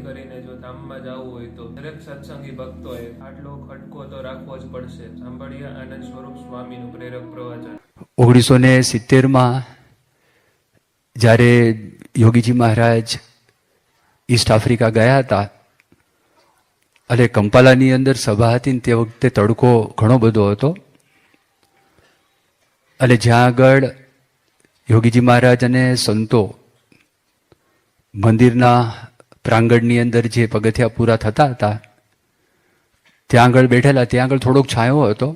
કરીને જો ધામમાં જવું હોય તો દરેક સત્સંગી ભક્તોએ આટલો ખટકો તો રાખવો જ પડશે. સાંભળીએ આનંદ સ્વરૂપ સ્વામીનું પ્રેરક પ્રવચન. 1970માં જ્યારે યોગીજી મહારાજ ઈસ્ટ આફ્રિકા ગયા હતા અને કંપાલાની અંદર સભા હતી ને તે વખતે તડકો ઘણો બધો હતો અને જ્યાં આગળ યોગીજી મહારાજ અને સંતો મંદિરના પ્રાંગણની અંદર જે પગથિયા પૂરા થતા હતા ત્યાં આગળ બેઠેલા, ત્યાં આગળ થોડોક છાંયો હતો,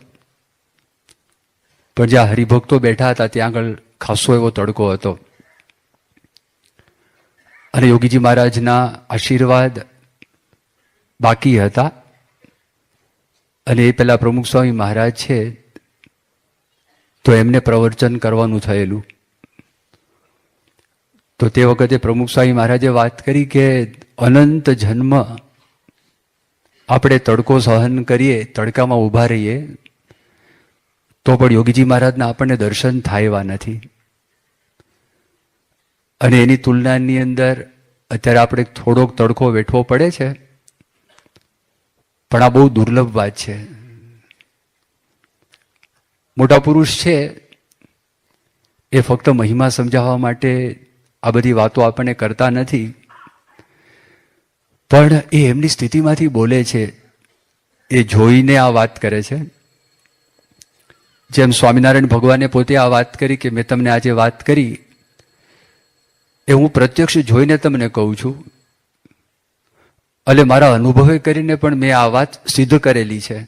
પણ જ્યાં હરિભક્તો બેઠા હતા ત્યાં આગળ ખાસો એવો તડકો હતો. અને યોગીજી મહારાજના આશીર્વાદ બાકી હતા અને એ પેલા પ્રમુખ સ્વામી મહારાજ છે તો એમને પ્રવચન કરવાનું થયેલું. તો તે વખતે પ્રમુખ સ્વામી મહારાજે વાત કરી કે અનંત જન્મ આપણે તડકો સહન કરીએ, તડકામાં ઊભા રહીએ તો પણ યોગીજી મહારાજના આપણને દર્શન થાય એવા નથી. અને એની તુલનાની અંદર અત્યારે આપણે થોડોક તડકો વેઠવો પડે છે, પણ આ બહુ દુર્લભ વાત છે. મોટા પુરુષ છે એ ફક્ત મહિમા સમજાવવા માટે આ બધી વાતો આપણને કરતા નથી, પણ એ એમની સ્થિતિમાંથી બોલે છે, એ જોઈને આ વાત કરે છે. જેમ સ્વામિનારાયણ ભગવાને પોતે આ વાત કરી કે મેં તમને આજે વાત કરી એ હું પ્રત્યક્ષ જોઈને તમને કહું છું અને મારા અનુભવે કરીને પણ મેં આ વાત સિદ્ધ કરેલી છે.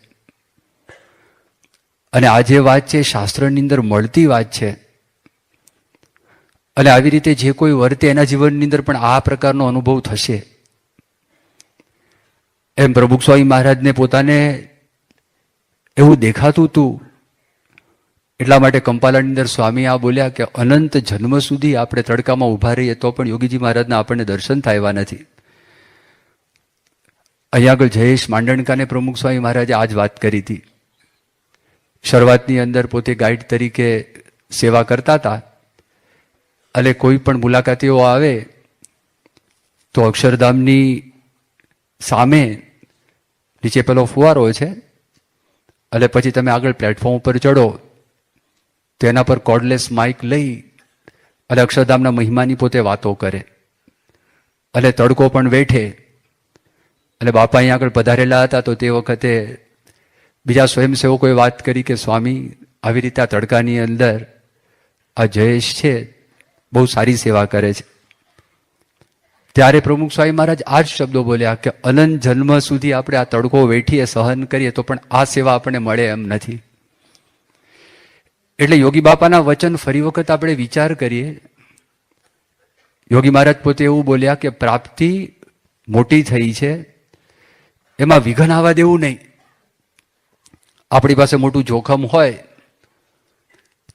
અને આ જે વાત છે શાસ્ત્રની અંદર મળતી વાત છે અને આવી રીતે જે કોઈ વર્તે એના જીવનની અંદર પણ આ પ્રકારનો અનુભવ થશે. એમ પ્રભુ સ્વામી મહારાજને પોતાને એવું દેખાતું હતું, એટલા માટે કંપાલાની અંદર સ્વામી આ બોલ્યા કે અનંત જન્મ સુધી આપણે તડકામાં ઊભા રહીએ તો પણ યોગીજી મહારાજના આપણને દર્શન થાય એવા નથી. અહીંયા આગળ જયેશ માંડણકાને પ્રમુખ સ્વામી મહારાજે આ જ વાત કરી હતી. શરૂઆતની અંદર પોતે ગાઈડ તરીકે સેવા કરતા હતા અને કોઈ પણ મુલાકાતીઓ આવે તો અક્ષરધામની સામે નીચે પેલો ફુવારો છે અને પછી તમે આગળ પ્લેટફોર્મ ઉપર ચડો તો એના પર કોર્ડલેસ માઇક લઈ અને અક્ષરધામના મહિમાની પોતે વાતો કરે અને તડકો પણ વેઠે. અને બાપા અહીંયા આગળ પધારેલા હતા તો તે વખતે બીજા સ્વયંસેવકોએ વાત કરી કે સ્વામી આવી રીતે આ તડકાની અંદર આ જયેશ છે બહુ સારી સેવા કરે છે. ત્યારે પ્રમુખ સ્વામી મહારાજ આ જ શબ્દો બોલ્યા કે અનંત જન્મ સુધી આપણે આ તડકો વેઠીએ, સહન કરીએ તો પણ આ સેવા આપણને મળે એમ નથી. એટલે યોગી બાપાના વચન ફરી વખત આપણે વિચાર કરીએ. યોગી મહારાજ પોતે એવું બોલ્યા કે પ્રાપ્તિ મોટી થઈ છે, એમાં વિઘન આવવા દેવું નહીં. આપણી પાસે મોટું જોખમ હોય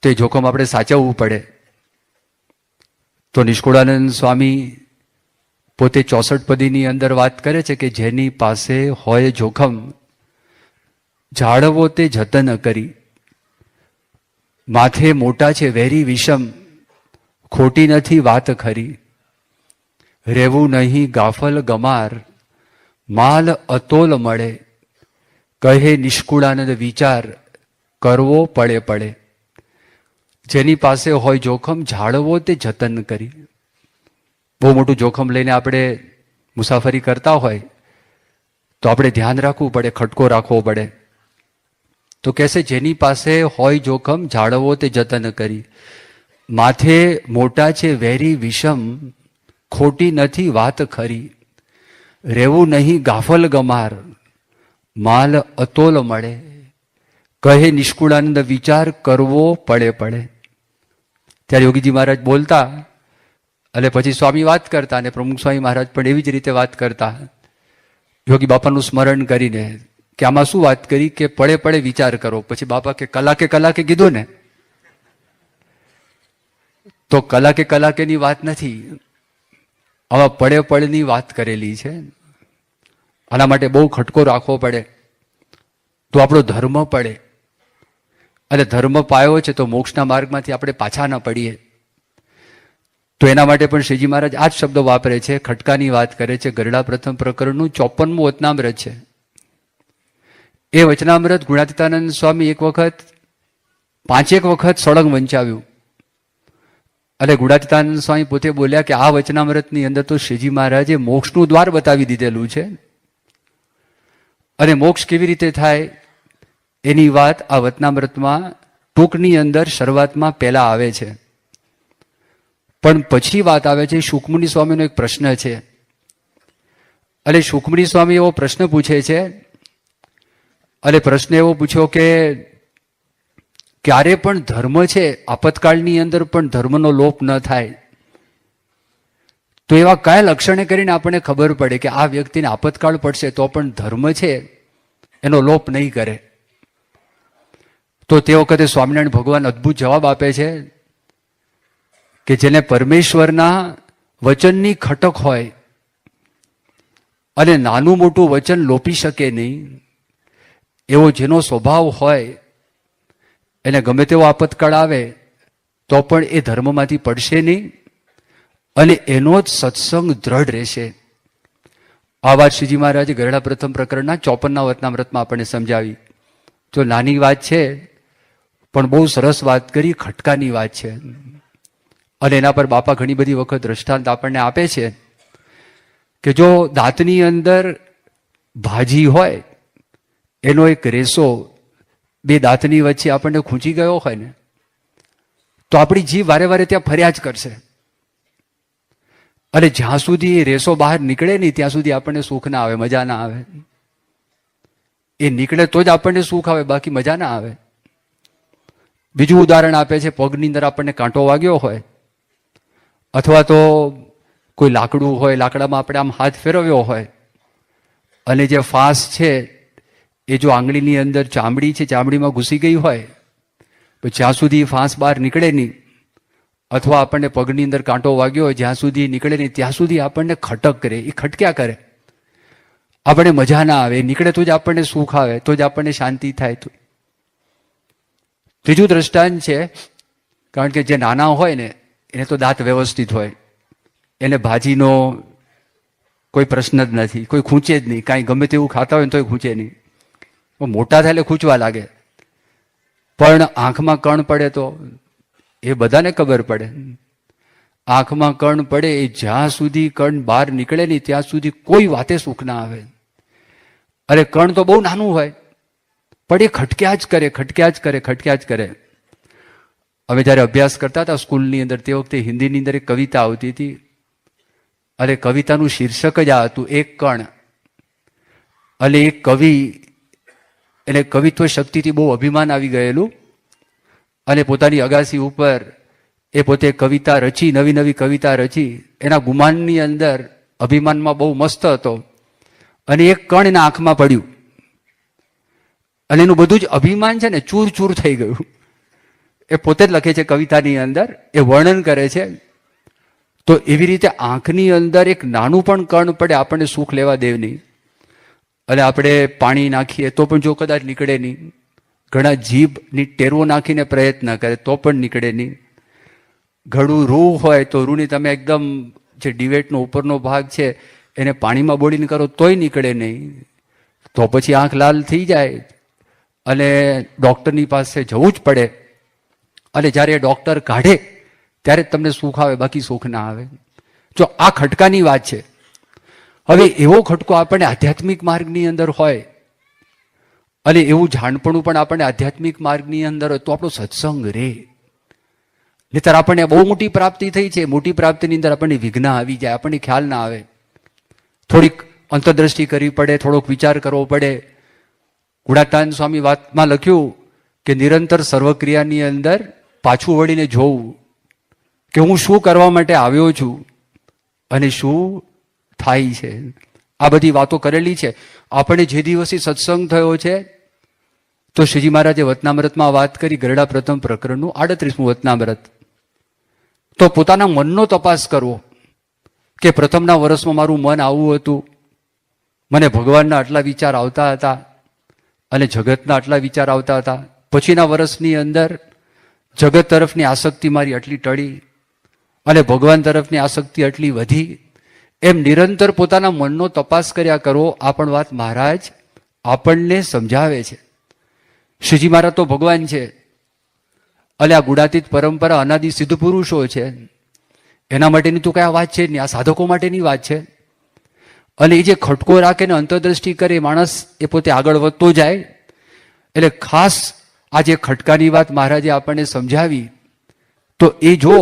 તો એ જોખમ આપણે સાચવવું પડે. તો નિષ્કુળાનંદ સ્વામી પોતે 64 પદીની અંદર વાત કરે છે કે જેની પાસે હોય જોખમ જાળવો તે જતન કરી, માથે મોટા છે વેરી વિષમ, ખોટી નથી વાત ખરી, રહેવું નહીં ગાફલ ગમાર, માલ અતોલ મળે, કહે નિષ્કુળાનંદ વિચાર કરવો પડે પડે. જેની પાસે હોય જોખમ જાળવો તે જતન કરી. બહુ મોટું જોખમ લઈને આપણે મુસાફરી કરતા હોય તો આપણે ધ્યાન રાખવું પડે, ખટકો રાખવો પડે. તો કહેશે જેની પાસે હોય જોખમ જાળવો તે જતન કરી, માથે મોટા છે વેરી વિષમ, ખોટી નથી વાત ખરી, રહેવું નહીં ગાફલ ગમાર, માલ અતોલ મળે, કહે નિષ્કુળાનંદ વિચાર કરવો પડે પડે. ત્યારે યોગીજી મહારાજ બોલતા અને પછી સ્વામી વાત કરતા અને પ્રમુખ સ્વામી મહારાજ પણ એવી જ રીતે વાત કરતા યોગી બાપાનું સ્મરણ કરીને કે આમાં શું વાત કરી કે પડે પડે વિચાર કરો. પછી બાપા કે કલાકે કીધું ને, તો કલાકેની વાત નથી, આવા પડે પડની વાત કરેલી છે. આના માટે બહુ ખટકો રાખવો પડે તો આપણો ધર્મ પડે. અને ધર્મ પાયો છે તો મોક્ષના માર્ગમાંથી આપણે પાછા ન પડીએ. તો એના માટે પણ શ્રીજી મહારાજ આ જ શબ્દો વાપરે છે, ખટકાની વાત કરે છે. ગરડા પ્રથમ પ્રકરણનું 54મું વચનામૃત છે. એ વચનામૃત ગુણાતીતાનંદ સ્વામી એક વખત 5 વખત સળંગ વંચાવ્યું. અને ગુણાતીતાનંદ સ્વામી પોતે બોલ્યા કે આ વચનામૃતની અંદર તો શ્રીજી મહારાજે મોક્ષનું દ્વાર બતાવી દીધેલું છે, અને મોક્ષ કેવી રીતે થાય એની વાત આ વચનામૃતમાં ટૂંકની અંદર શરૂઆતમાં પહેલા આવે છે. પણ પછી વાત આવે છે શુકમુનિ સ્વામીનો એક પ્રશ્ન છે. અને શુકમુનિ સ્વામી એવો પ્રશ્ન પૂછે છે, અને પ્રશ્ન એવો પૂછ્યો કે ક્યારે પણ ધર્મ છે આપતકાળની અંદર પણ ધર્મનો લોપ ન થાય, તો એવા કયા લક્ષણે કરીને આપણને ખબર પડે કે આ વ્યક્તિને આપતકાળ પડશે તો પણ ધર્મ છે એનો લોપ નહીં કરે? તો તે વખતે સ્વામિનારાયણ ભગવાન અદ્ભુત જવાબ આપે છે કે જેને પરમેશ્વરના વચનની ખટક હોય અને નાનું મોટું વચન લોપી શકે નહીં, એવો જેનો સ્વભાવ હોય, એને ગમે તેવો આપતકાળ આવે તો પણ એ ધર્મમાંથી પડશે નહીં, અને એનો જ સત્સંગ દ્રઢ રહેશે. આ વાત શ્રીજી મહારાજે ગરડા પ્રથમ પ્રકરણના 54ના વચનામૃતમાં આપણને સમજાવી. જો નાની વાત છે પણ બહુ સરસ વાત કરી, ખટકાની વાત છે. અને એના પર બાપા ઘણી બધી વખત દ્રષ્ટાંત આપણને આપે છે કે જો દાંતની અંદર ભાજી હોય, એનો એક રેસો બે દાંતની વચ્ચે આપણને ખૂંચી ગયો હોય ને, તો આપણી જીભ વારે વારે ત્યાં ફર્યા જ કરશે. અને જ્યાં સુધી એ રેસો બહાર નીકળે નહીં ત્યાં સુધી આપણને સુખ ના આવે, મજા ના આવે. એ નીકળે તો જ આપણને સુખ આવે, બાકી મજા ના આવે. બીજું ઉદાહરણ આપે છે, પગની અંદર આપણને કાંટો વાગ્યો હોય, અથવા તો કોઈ લાકડું હોય, લાકડામાં આપણે આમ હાથ ફેરવ્યો હોય, અને જે ફાંસ છે એ જો આંગળીની અંદર ચામડી છે, ચામડીમાં ઘૂસી ગઈ હોય, તો જ્યાં સુધી ફાંસ બહાર નીકળે નહીં, અથવા આપણને પગની અંદર કાંટો વાગ્યો હોય, જ્યાં સુધી નીકળે નહીં ત્યાં સુધી આપણને ખટક કરે. એ ખટક્યા કરે, આપણને મજા ના આવે. નીકળે તો જ આપણને સુખ આવે, તો જ આપણને શાંતિ થાય. ત્રીજું દ્રષ્ટાંત છે, કારણ કે જે નાના હોય ને એને તો દાંત વ્યવસ્થિત હોય, એને ભાજીનો કોઈ પ્રશ્ન જ નથી, કોઈ ખૂંચે જ નહીં. કાંઈ ગમે તેવું ખાતા હોય ને તોય ખૂંચે નહીં. મોટા થાય એટલે ખૂંચવા લાગે. પણ આંખમાં કણ પડે તો એ બધાને ખબર પડે. આંખમાં કણ પડે એ જ્યાં સુધી કણ બહાર નીકળે નહીં ત્યાં સુધી કોઈ વાતે સુખ ના આવે. અરે કણ તો બહુ નાનું હોય પણ એ ખટક્યા જ કરે, ખટક્યા જ કરે, ખટક્યા જ કરે. અમે જ્યારે અભ્યાસ કરતા હતા સ્કૂલની અંદર, તે વખતે હિન્દીની અંદર એક કવિતા આવતી હતી, અને કવિતાનું શીર્ષક જ આ હતું, એક કણ. અને એક કવિ, એને કવિત્વ શક્તિથી બહુ અભિમાન આવી ગયેલું, અને પોતાની અગાસી ઉપર એ પોતે કવિતા રચી, નવી નવી કવિતા રચી. એના ગુમાનની અંદર અભિમાનમાં બહુ મસ્ત હતો, અને એક કણ એના આંખમાં પડ્યું, અને એનું બધું જ અભિમાન છે ને ચૂર ચૂર થઈ ગયું. એ પોતે જ લખે છે કવિતાની અંદર, એ વર્ણન કરે છે. તો એવી રીતે આંખની અંદર એક નાનું પણ કણ પડે આપણને સુખ લેવા દેવ નહીં. અને આપણે પાણી નાખીએ તો પણ જો કદાચ નીકળે નહીં, ઘણા જીભની ટેરવો નાખીને પ્રયત્ન કરે તો પણ નીકળે નહીં. ઘડું રૂ હોય તો રૂની તમે એકદમ જે ડિવેટનો ઉપરનો ભાગ છે એને પાણીમાં બોળીને કરો તોય નીકળે નહીં. તો પછી આંખ લાલ થઈ જાય અને ડૉક્ટરની પાસે જવું જ પડે. અને જ્યારે ડૉક્ટર કાઢે ત્યારે તમને સુખ આવે, બાકી સુખ ના આવે. જો આ ખટકાની વાત છે. હવે એવો ખટકો આપણને આધ્યાત્મિક માર્ગની અંદર હોય, અને એવું જાણપણું પણ આપણને આધ્યાત્મિક માર્ગની અંદર હોય, તો આપણો સત્સંગ રહે. નહીંતર આપણને બહુ મોટી પ્રાપ્તિ થઈ છે, મોટી પ્રાપ્તિની અંદર આપણને વિઘ્ન આવી જાય, આપણને ખ્યાલ ના આવે. થોડીક અંતરદ્રષ્ટિ કરવી પડે, થોડોક વિચાર કરવો પડે. ગુણાતીતાનંદ સ્વામી વાતમાં લખ્યું કે નિરંતર સર્વક્રિયાની અંદર પાછું વળીને જોવું કે હું શું કરવા માટે આવ્યો છું અને શું થાય છે. આ બધી વાતો કરેલી છે. આપણે જે દિવસે સત્સંગ થયો છે, તો શ્રીજી મહારાજે વચનામૃતમાં વાત કરી, ગરડા પ્રથમ પ્રકરણનું 38મું વચનામૃત. તો પોતાના મનનો તપાસ કરવો કે પ્રથમના વર્ષમાં મારું મન આવું હતું, મને ભગવાનના આટલા વિચાર આવતા હતા અને જગતના આટલા વિચાર આવતા હતા. પછીના વર્ષની અંદર જગત તરફની આસક્તિ મારી આટલી ટળી, અને ભગવાન તરફની આસક્તિ આટલી વધી, એમ નિરંતર પોતાના મનનો તપાસ કર્યા કરો. આ પણ વાત મહારાજ આપણને સમજાવે છે. શ્રીજી મહારાજ તો ભગવાન છે અને આ ગુણાતીત પરંપરા અનાદિ સિદ્ધ પુરુષો છે, એના માટેની તો કઈ આ વાત છે નહીં, આ સાધકો માટેની વાત છે. અને એ જે ખટકો રાખે ને અંતરદ્રષ્ટિ કરે માણસ, એ પોતે આગળ વધતો જાય. એટલે ખાસ આ જે ખટકાની વાત મહારાજે આપણને સમજાવી, તો એ જો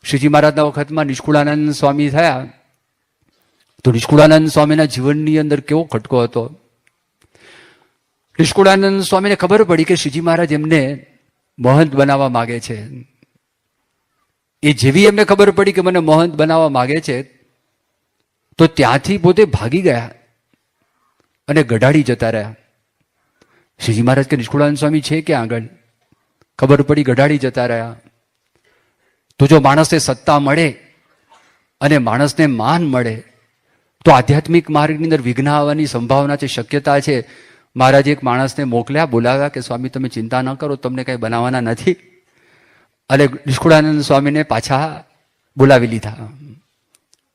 શ્રીજી મહારાજના વખતમાં નિષ્કુળાનંદ સ્વામી થયા, તો નિષ્કુળાનંદ સ્વામીના જીવનની અંદર કેવો ખટકો હતો. નિષ્કુળાનંદ સ્વામીને ખબર પડી કે શ્રીજી મહારાજ એમને મહંત બનાવવા માગે છે. એ જેવી એમને ખબર પડી કે મને મહંત બનાવવા માગે છે, તો ત્યાંથી પોતે ભાગી ગયા અને ગઢાડી જતા રહ્યા. શ્રીજી મહારાજ કે નિષ્કુળાનંદ સ્વામી છે ક્યાં આગળ? ખબર પડી ગઢાડી જતા રહ્યા. તો જો માણસને સત્તા મળે અને માણસને માન મળે, તો આધ્યાત્મિક માર્ગની અંદર વિઘ્ન આવવાની સંભાવના છે, શક્યતા છે. મહારાજે એક માણસને મોકલ્યા, બોલાવ્યા કે સ્વામી તમે ચિંતા ન કરો, તમને કંઈ બનાવવાના નથી. અને નિષ્કુળાનંદ સ્વામીને પાછા બોલાવી લીધા.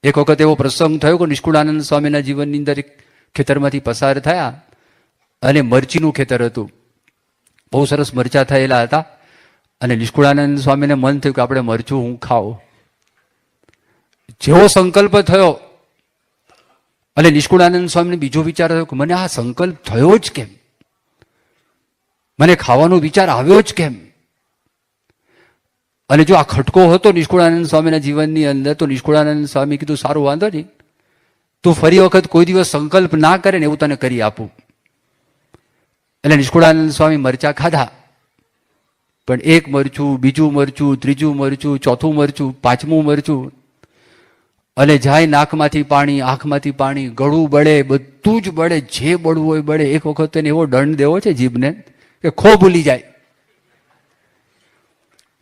એક વખત એવો પ્રસંગ થયો કે નિષ્કુળાનંદ સ્વામીના જીવનની અંદર એક ખેતરમાંથી પસાર થયા અને મરચીનું ખેતર હતું. બહુ સરસ મરચા થયેલા હતા અને નિષ્કુળાનંદ સ્વામીને મન થયું કે આપણે મરચું હું ખાઉં. જેવો સંકલ્પ થયો અને નિષ્કુળાનંદ સ્વામીને બીજો વિચાર થયો કે મને આ સંકલ્પ થયો જ કેમ, મને ખાવાનો વિચાર આવ્યો જ કેમ. અને જો આ ખટકો હતો નિષ્કુળાનંદ સ્વામીના જીવનની અંદર, તો નિષ્કુળાનંદ સ્વામી કીધું સારું વાંધો નહીં, તું ફરી વખત કોઈ દિવસ સંકલ્પ ના કરે ને એવું તને કરી આપું. એટલે નિષ્કુળાનંદ સ્વામી મરચા ખાધા, પણ એક મરચું, બીજું મરચું, ત્રીજું મરચું, ચોથું મરચું, પાંચમું મરચું, અને જાય નાકમાંથી પાણી, આંખમાંથી પાણી, ગળું બળે, બધું જ બળે, જે બળવું હોય બળે. એક વખત તેને એવો દંડ દેવો છે જીભને કે ખો ભૂલી જાય.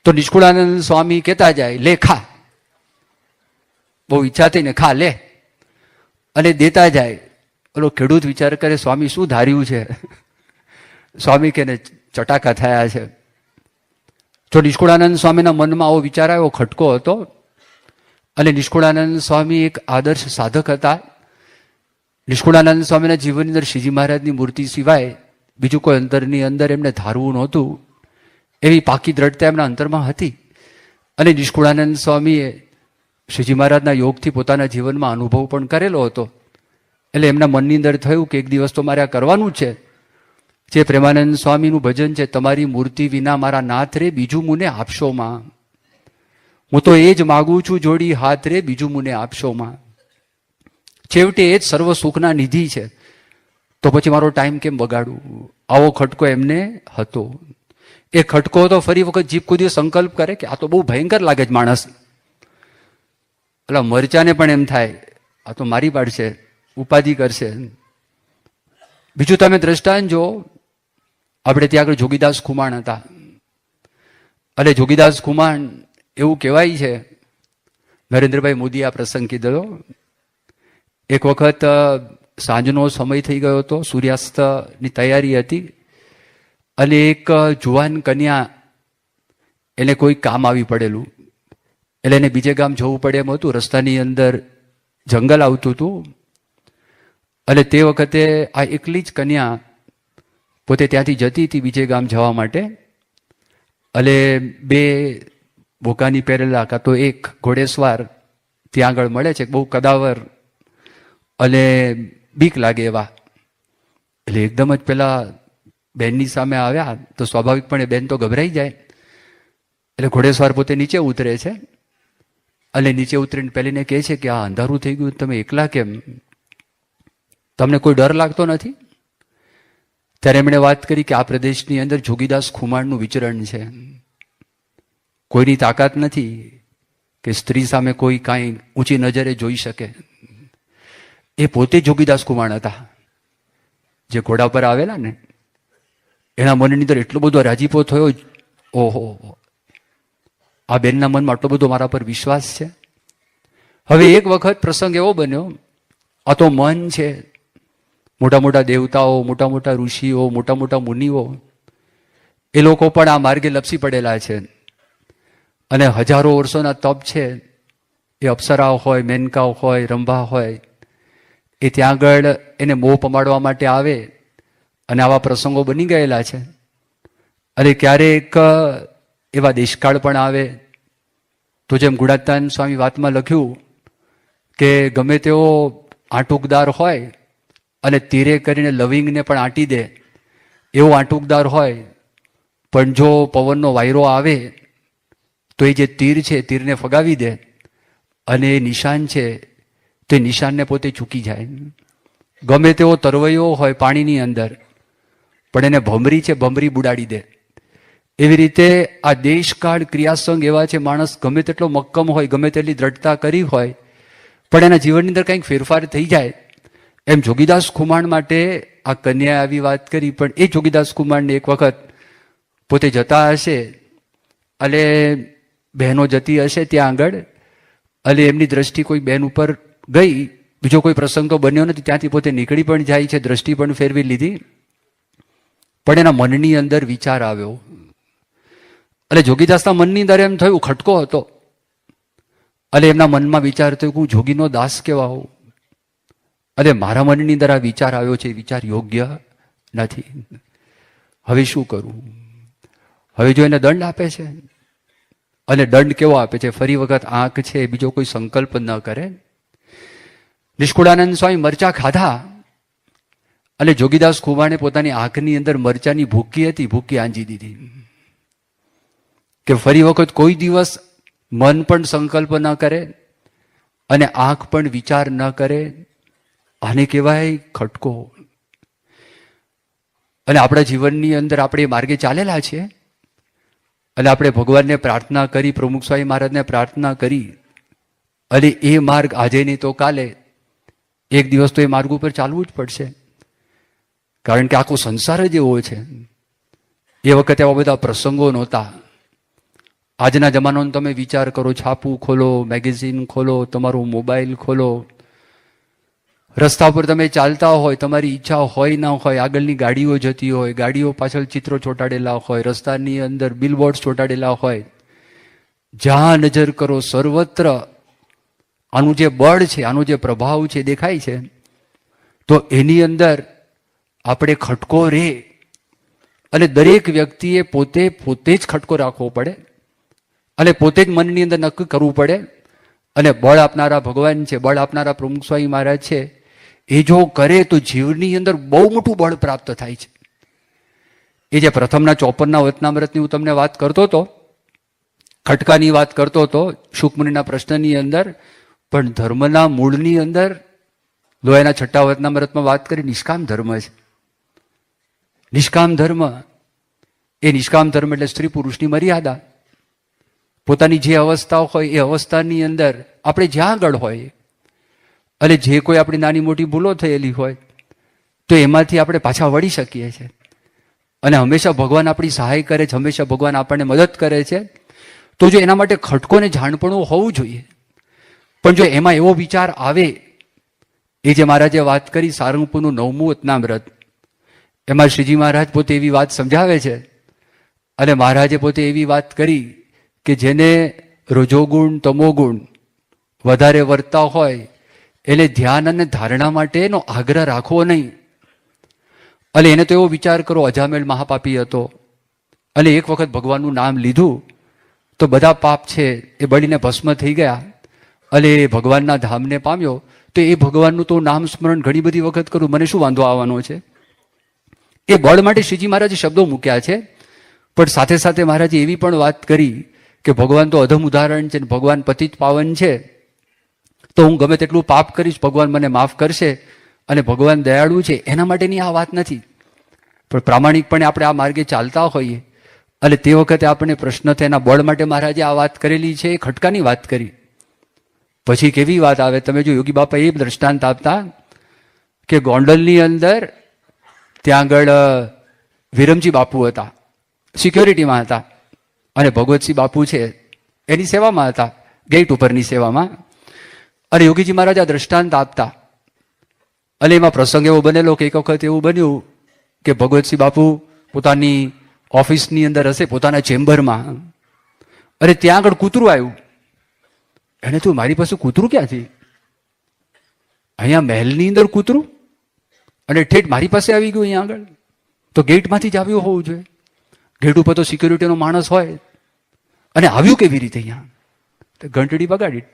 તો નિષ્કુળાનંદ સ્વામી કહેતા જાય લે ખા, બહુ ઈચ્છા થઈને ખા લે, અને દેતા જાય. પેલો ખેડૂત વિચાર કરે સ્વામી શું ધાર્યું છે, સ્વામી કે ચટાકા થયા છે. જો નિષ્કુળાનંદ સ્વામીના મનમાં આવો વિચાર આવ્યો, ખટકો હતો. અને નિષ્કુળાનંદ સ્વામી એક આદર્શ સાધક હતા. નિષ્કુળાનંદ સ્વામીના જીવનની અંદર શ્રીજી મહારાજની મૂર્તિ સિવાય બીજું કોઈ અંતરની અંદર એમને ધારવું નહોતું, એવી પાકી દ્રઢતા એમના અંતરમાં હતી. અને નિષ્કુળાનંદ સ્વામીએ શ્રીજી મહારાજના યોગથી પોતાના જીવનમાં અનુભવ પણ કરેલો હતો. એટલે એમના મનની અંદર થયું કે એક દિવસ તો મારે આ કરવાનું છે. જે પ્રેમાનંદ સ્વામીનું ભજન છે, તમારી મૂર્તિ વિના મારા નાથ રે બીજું મુને આપશો માં, હું તો એ જ માગું છું જોડી હાથ રે બીજું મુને આપશો માં. છેવટે એ જ સર્વ સુખના નિધિ છે, તો પછી મારો ટાઈમ કેમ બગાડું. આવો ખટકો એમને હતો. એ ખટકો તો ફરી વખત જીભ કોઈ દિવસ સંકલ્પ કરે કે આ તો બહુ ભયંકર લાગે છે માણસ, એટલે મરચાને પણ એમ થાય આ તો મારી પાડશે, ઉપાધિ કરશે. બીજું તમે દ્રષ્ટાંત જો, આપણે ત્યાં આગળ જોગીદાસ ખુમાણ હતા. અને જોગીદાસ ખુમાણ એવું કહેવાય છે, નરેન્દ્રભાઈ મોદીએ આ પ્રસંગ કીધો. એક વખત સાંજનો સમય થઈ ગયો હતો, સૂર્યાસ્તની તૈયારી હતી, અને એક જુવાન કન્યા એને કોઈ કામ આવી પડેલું, એટલે એને બીજે ગામ જવું પડે એમ હતું. રસ્તાની અંદર જંગલ આવતું હતું, અને તે વખતે આ એકલી જ કન્યા પોતે ત્યાંથી જતી હતી બીજે ગામ જવા માટે. અને બે ભોકાની પહેરેલા કાં તો એક ઘોડેસવાર ત્યાં આગળ મળે છે, બહુ કદાવર અને બીક લાગે એવા. એટલે એકદમ જ પેલા બેનની સામે આવ્યા તો સ્વાભાવિકપણે બેન તો ગભરાઈ જાય. એટલે ઘોડેસવાર પોતે નીચે ઉતરે છે, અને નીચે ઉતરીને પેલીને કહે છે કે આ અંધારું થઈ ગયું, તમે એકલા કેમ, તમને કોઈ ડર લાગતો નથી? ત્યારે એમણે વાત કરી કે આ પ્રદેશની અંદર જોગીદાસ ખુમાણનું વિચરણ છે, કોઈની તાકાત નથી કે સ્ત્રી સામે કોઈ કાંઈ ઊંચી નજરે જોઈ શકે. એ પોતે જોગીદાસ ખુમાણ હતા, જે ઘોડા પર આવેલા ને. એના મનની અંદર એટલો બધો રાજીપો થયો, ઓહો આ બેનના મનમાં આટલો બધો મારા પર વિશ્વાસ છે. હવે એક વખત પ્રસંગ એવો બન્યો, આ તો મન છે, મોટા મોટા દેવતાઓ, મોટા મોટા ઋષિઓ, મોટા મોટા મુનિઓ, એ લોકો પણ આ માર્ગે લપસી પડેલા છે, અને હજારો વર્ષોના તપ છે. એ અપ્સરાઓ હોય, મેનકાઓ હોય, રંભા હોય, એ ત્યાં આગળ એને મોહ પમાડવા માટે આવે અને આવા પ્રસંગો બની ગયેલા છે. અને ક્યારેક એવા દેશકાળ પણ આવે તો જેમ ગુણાતાન સ્વામી વાતમાં લખ્યું કે ગમે તેવો આંટુકદાર હોય અને તીરે કરીને લવિંગને પણ આંટી દે એવો આંટુકદાર હોય, પણ જો પવનનો વાયરો આવે તો એ જે તીર છે તીરને ફગાવી દે અને એ નિશાન છે તે નિશાનને પોતે ચૂકી જાય. ગમે તેવો તરવૈયો હોય પાણીની અંદર, પણ એને ભમરી છે ભમરી બુડાડી દે. એવી રીતે આ દેશકાળ ક્રિયાસંગ એવા છે, માણસ ગમે તેટલો મક્કમ હોય, ગમે તેટલી દ્રઢતા કરી હોય, પણ એના જીવનની અંદર કંઈક ફેરફાર થઈ જાય. એમ જોગીદાસ ખુમાણ માટે આ કન્યાએ આવી વાત કરી, પણ એ જોગીદાસ ખુમાણને એક વખત પોતે જતા હશે અને બહેનો જતી હશે ત્યાં આગળ, અને એમની દ્રષ્ટિ કોઈ બહેન ઉપર ગઈ, બીજો કોઈ પ્રસંગ તો બન્યો નથી, ત્યાંથી પોતે નીકળી પણ જાય છે, દ્રષ્ટિ પણ ફેરવી લીધી, પણ એના મનની અંદર વિચાર આવ્યો. એટલે જોગીદાસના મનની અંદર એમ થયું, ખટકો હતો, અને એમના મનમાં વિચાર થયો કે હું જોગીનો દાસ કેવા હોઉં, અને મારા મનની અંદર આ વિચાર આવ્યો છે, એ વિચાર યોગ્ય નથી, હવે શું કરું? હવે જો એને દંડ આપે છે, અને દંડ કેવો આપે છે, ફરી વખત આંખ છે બીજો કોઈ સંકલ્પ ન કરે. નિષ્કુળાનંદ સ્વામી મરચા ખાધા, અને જોગીદાસ ખુમાણે પોતાની આંખની અંદર મરચાની ભૂકી હતી, ભૂકી આંજી દીધી કે ફરી વખત કોઈ દિવસ મન પણ સંકલ્પ ન કરે અને આંખ પણ વિચાર ન કરે. આને કહેવાય ખટકો. અને આપણા જીવનની અંદર આપણે એ માર્ગે ચાલેલા છીએ, અને આપણે ભગવાનને પ્રાર્થના કરી, પ્રમુખ સ્વામી મહારાજને પ્રાર્થના કરી, અને એ માર્ગ આજે નહીં તો કાલે એક દિવસ તો એ માર્ગ ઉપર ચાલવું જ પડશે, કારણ કે આખો સંસાર જ એવો છે. એ વખતે આવા બધા પ્રસંગો નહોતા. આજના જમાનાનો તમે વિચાર કરો, છાપું ખોલો, મેગેઝિન ખોલો, તમારો મોબાઈલ ખોલો, રસ્તા પર તમે ચાલતા હોય, તમારી ઈચ્છા હોય ના હોય, આગળની ગાડીઓ જતી હોય, ગાડીઓ પાછળ ચિત્રો ચોંટાડેલા હોય, રસ્તાની અંદર બિલબોર્ડ્સ ચોંટાડેલા હોય, જ્યાં નજર કરો સર્વત્ર આનું જે બળ છે, આનો જે પ્રભાવ છે દેખાય છે. તો એની અંદર આપણે ખટકો રે, અને દરેક વ્યક્તિએ પોતે જ ખટકો રાખવો પડે, અને પોતે જ મનની અંદર નક્કી કરવું પડે. અને બળ આપનારા ભગવાન છે, બળ આપનારા પ્રમુખ સ્વામી મહારાજ છે, એ જો કરે તો જીવની અંદર બહુ મોટું બળ પ્રાપ્ત થાય છે. એ જે પ્રથમના 54ના વચનામૃતની હું તમને વાત કરતો હતો, ખટકાની વાત કરતો હતો શુકમુનિના પ્રશ્નની અંદર, પણ ધર્મના મૂળની અંદર લોયાના 6 વચનામૃતમાં વાત કરી નિષ્કામ ધર્મ છે. નિષ્કામ ધર્મ, એ નિષ્કામ ધર્મ એટલે સ્ત્રી પુરુષની મર્યાદા. પોતાની જે અવસ્થાઓ હોય એ અવસ્થાની અંદર આપણે જ્યાં આગળ હોય, અને જે કોઈ આપણી નાની મોટી ભૂલો થયેલી હોય તો એમાંથી આપણે પાછા વળી શકીએ છીએ. અને હંમેશા ભગવાન આપણી સહાય કરે છે, હંમેશા ભગવાન આપણને મદદ કરે છે. તો જો એના માટે ખટકોને જાણપણું હોવું જોઈએ. પણ જો એમાં એવો વિચાર આવે, એ જે મહારાજે વાત કરી સારંગપુરનું 9મું વચનામૃત, એમાં શ્રીજી મહારાજ પોતે એવી વાત સમજાવે છે, અને મહારાજે પોતે એવી વાત કરી કે જેને રજોગુણ તમોગુણ વધારે વર્તા હોય એને ધ્યાન અને ધારણા માટેનો આગ્રહ રાખવો નહીં. અને એને તો એવો વિચાર કરો, અજામેલ મહાપાપી હતો, અને એક વખત ભગવાનનું નામ લીધું તો બધા પાપ છે એ બળીને ભસ્મ થઈ ગયા, અને ભગવાનના ધામને પામ્યો. તો એ ભગવાનનું તો નામ સ્મરણ ઘણી બધી વખત કરું, મને શું વાંધો આવવાનો છે? એ બળ માટે શ્રીજી મહારાજે શબ્દો મૂક્યા છે. પણ સાથે સાથે મહારાજે એવી પણ વાત કરી કે ભગવાન તો અધમ ઉદાહરણ છે, ભગવાન પતિત પાવન છે, તો હું ગમે તેટલું પાપ કરીશ ભગવાન મને માફ કરશે, અને ભગવાન દયાળુ છે, એના માટેની આ વાત નથી. પણ પ્રામાણિકપણે આપણે આ માર્ગે ચાલતા હોઈએ, અને તે વખતે આપણને પ્રશ્ન થાય, એના બળ માટે મહારાજે આ વાત કરેલી છે, એ ખટકાની વાત કરી. પછી કેવી વાત આવે, તમે જો યોગી બાપા એ દ્રષ્ટાંત આપતા કે ગોંડલની અંદર ત્યાં આગળ વિરમજી બાપુ હતા, સિક્યોરિટીમાં હતા, અને ભગવતસિંહ બાપુ છે એની સેવામાં હતા, ગેટ ઉપરની સેવામાં. અને યોગીજી મહારાજ આ દ્રષ્ટાંત આપતા, અને એમાં પ્રસંગ એવો બનેલો કે એક વખત એવું બન્યું કે ભગવતસિંહ બાપુ પોતાની ઓફિસની અંદર હશે, પોતાના ચેમ્બરમાં, અને ત્યાં આગળ કૂતરું આવ્યું. એને તું મારી પાસે કૂતરું ક્યાંથી? અહીંયા મહેલની અંદર કૂતરું અને ઠેઠ મારી પાસે આવી ગયું અહીંયા આગળ? તો ગેટમાંથી જ આવ્યું હોવું જોઈએ. ગેટ ઉપર તો સિક્યુરિટીનો માણસ હોય. અને આવ્યું કેવી રીતે અહીંયા? તો ઘંટડી બગાડી.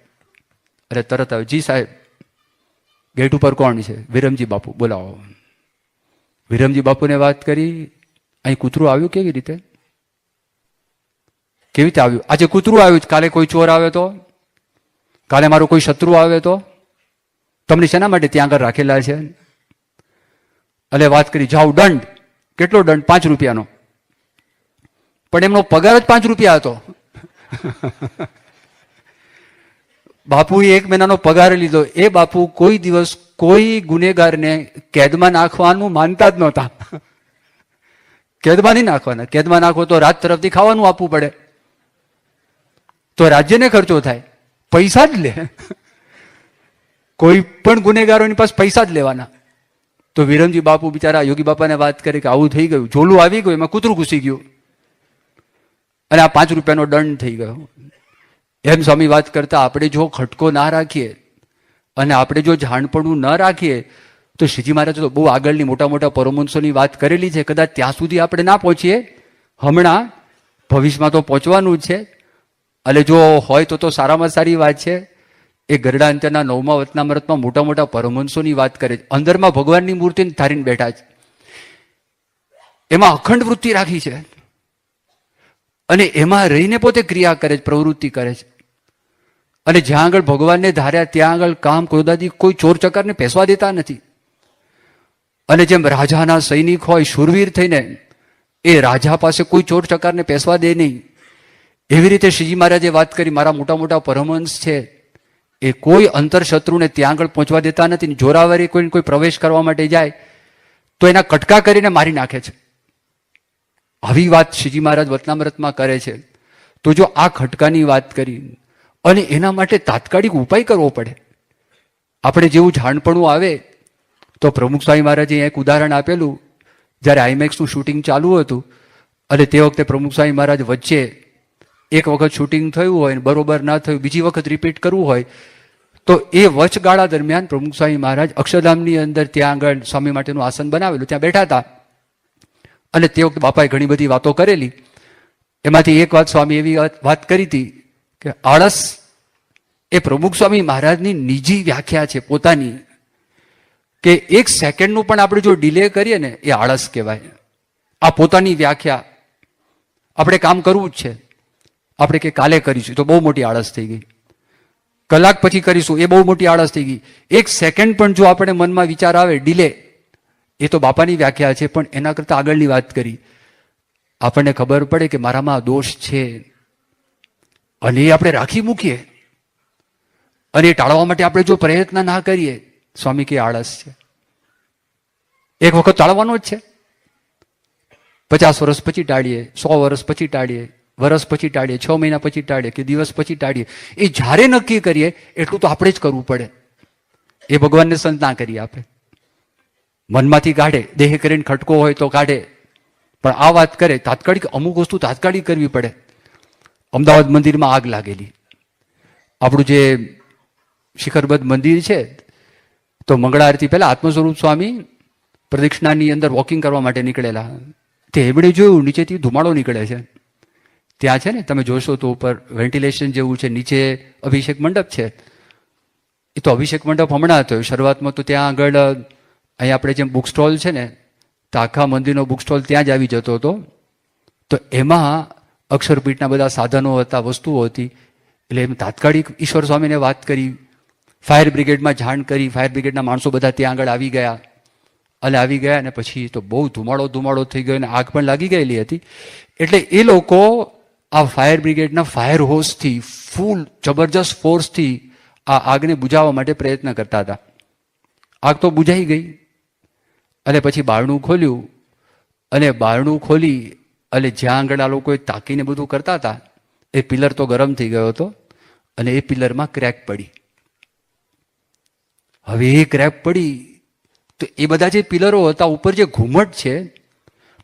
અરે તરત આવે, જી સાહેબ ગેટ ઉપર કોણ છે? વિરમજી બાપુ, બોલાવો. વિરમજી બાપુને વાત કરી, અહીં કૂતરું આવ્યું કેવી રીતે? કેવી રીતે આવ્યું? આજે કૂતરું આવ્યું, કાલે કોઈ ચોર આવે તો, કાલે મારો કોઈ શત્રુ આવે તો? તમને શેના માટે ત્યાં આગળ રાખેલા છે? એટલે વાત કરી, જાઓ દંડ. કેટલો દંડ? 5 રૂપિયાનો. પણ એમનો પગાર જ 5 રૂપિયા હતો. બાપુએ 1 મહિનાનો પગાર લીધો. એ બાપુ કોઈ દિવસ કોઈ ગુનેગારને કેદમાં નાખવાનું માનતા જ નહોતા. કેદમાં નહીં નાખવાના. કેદમાં નાખો તો રાજ તરફથી ખાવાનું આપવું પડે, તો રાજ્યને ખર્ચો થાય. પૈસા જ લે. કોઈ પણ ગુનેગારોની પાસે પૈસા જ લેવાના. તો વિરમજી બાપુ બિચારા યોગી બાપાને વાત કરી કે આવું થઈ ગયું, ઝોલું આવી ગયું, એમાં કૂતરું ઘૂસી ગયું અને આ 5 રૂપિયાનો દંડ થઈ ગયો. એમ સ્વામી વાત કરતા, આપણે જો ખટકો ના રાખીએ અને આપણે જો જાણપણું ન રાખીએ તો શ્રીજી મહારાજ તો બહુ આગળની મોટા મોટા પરમહંસોની વાત કરેલી છે. કદાચ ત્યાં સુધી આપણે ના પહોંચીએ, હમણાં ભવિષ્યમાં તો પહોંચવાનું જ છે. એટલે જો હોય તો સારામાં સારી વાત છે. એ ગરડા અંત્યના 9મા વચનામૃતમાં મોટા મોટા પરમહંસોની વાત કરે છે. અંદરમાં ભગવાનની મૂર્તિને ધારીને બેઠા છે. એમાં અખંડ વૃત્તિ રાખી છે અને એમાં રહીને પોતે ક્રિયા કરે છે, પ્રવૃત્તિ કરે છે. અને જ્યાં આગળ ભગવાનને ધાર્યા ત્યાં આગળ કામ ક્રોધાદી કોઈ ચોર ચકારને પેસવા દેતા નથી. અને જેમ રાજાના સૈનિક હોય શૂરવીર થઈને, એ રાજા પાસે કોઈ ચોર ચકારને પેસવા દે નહીં. એવી રીતે શ્રીજી મહારાજે વાત કરી, મારા મોટા મોટા પરમહંસ છે એ કોઈ અંતર શત્રુને ત્યાં આગળ પહોંચવા દેતા નથી. જોરાવરી કોઈને કોઈ પ્રવેશ કરવા માટે જાય તો એના કટકા કરીને મારી નાખે છે. આવી વાત શ્રીજી મહારાજ વચનામૃતમાં કરે છે. તો જો આ ખટકાની વાત કરી અને એના માટે તાત્કાલિક ઉપાય કરવો પડે. આપણે જેવું જાણપણું આવે તો પ્રમુખ સ્વામી મહારાજે એક ઉદાહરણ આપેલું. જ્યારે આઈમેક્સનું શૂટિંગ ચાલુ હતું અને તે વખતે પ્રમુખ સ્વામી મહારાજ વચ્ચે એક વખત શૂટિંગ થયું હોય ને બરોબર ના થયું, બીજી વખત રિપીટ કરવું હોય, તો એ વચગાળા દરમિયાન પ્રમુખ સ્વામી મહારાજ અક્ષરધામની અંદર ત્યાં આગળ સ્વામી માટેનું આસન બનાવેલું, ત્યાં બેઠા હતા. અને તે વખતે બાપાએ ઘણી બધી વાતો કરેલી. એમાંથી એક વાત સ્વામી એવી વાત કરી હતી કે આળસ એ પ્રમુખ સ્વામી મહારાજની નિજી વ્યાખ્યા છે પોતાની, કે 1 સેકન્ડનું પણ આપણે જો ડિલે કરીએ ને એ આળસ કહેવાય. આ પોતાની વ્યાખ્યા. આપણે કામ કરવું જ છે, આપણે કે કાલે કરીશું તો બહુ મોટી આળસ થઈ ગઈ. કલાક પછી કરીશું એ બહુ મોટી આળસ થઈ ગઈ. 1 સેકન્ડ પણ જો આપણે મનમાં વિચાર આવે ડિલે, એ તો બાપાની વ્યાખ્યા છે. પણ એના કરતા આગળની વાત કરી, આપણને ખબર પડે કે મારામાં આ દોષ છે અને એ આપણે રાખી મૂકીએ અને એ ટાળવા માટે આપણે જો પ્રયત્ન ના કરીએ, સ્વામી કે આળસ છે. એક વખત ટાળવાનો જ છે. 50 વર્ષ પછી ટાળીએ, 100 વર્ષ પછી ટાળીએ, વર્ષ પછી ટાળીએ, 6 મહિના પછી ટાળીએ કે દિવસ પછી ટાળીએ. એ જ્યારે નક્કી કરીએ એટલું તો આપણે જ કરવું પડે. એ ભગવાનને સંત ના કરી આપે. મનમાંથી કાઢે, દેહ કરીને ખટકો હોય તો કાઢે, પણ આ વાત કરે તાત્કાલિક. અમુક વસ્તુ તાત્કાલિક કરવી પડે. અમદાવાદ મંદિરમાં આગ લાગેલી. આપણું જે શિખરબદ્ધ મંદિર છે, તો મંગળા આરતી પહેલા આત્મસ્વરૂપ સ્વામી પ્રદક્ષિણાની અંદર વોકિંગ કરવા માટે નીકળેલા. તે એમણે જોયું નીચેથી ધુમાડો નીકળે છે. ત્યાં છે ને, તમે જોશો તો ઉપર વેન્ટિલેશન જેવું છે, નીચે અભિષેક મંડપ છે. એ તો અભિષેક મંડપ હમણાં થયો. શરૂઆતમાં તો ત્યાં આગળ અહીંયા આપણે જેમ બુક સ્ટોલ છે ને, તો આખા મંદિરનો બુક સ્ટોલ ત્યાં જ આવી જતો હતો. તો એમાં અક્ષરપીઠના બધા સાધનો હતા, વસ્તુઓ હતી. એટલે એમ તાત્કાલિક ઈશ્વર સ્વામીને વાત કરી, ફાયર બ્રિગેડમાં જાણ કરી. ફાયર બ્રિગેડના માણસો બધા ત્યાં આગળ આવી ગયા. અને આવી ગયા અને પછી તો બહુ ધુમાડો થઈ ગયો અને આગ પણ લાગી ગયેલી હતી. એટલે એ લોકો આ ફાયર બ્રિગેડના ફાયર હોસથી ફૂલ જબરજસ્ત ફોર્સથી આ આગને બુઝાવવા માટે પ્રયત્ન કરતા હતા. આગ તો બુઝાઈ ગઈ. અને પછી બારણું ખોલ્યું અને બારણું ખોલી અને જ્યાં આગળ આ લોકોએ તાકીને બધું કરતા હતા, એ પિલર તો ગરમ થઈ ગયો હતો અને એ પિલરમાં ક્રેક પડી. હવે એ ક્રેક પડી તો એ બધા જે પિલરો હતા ઉપર જે ઘુમટ છે,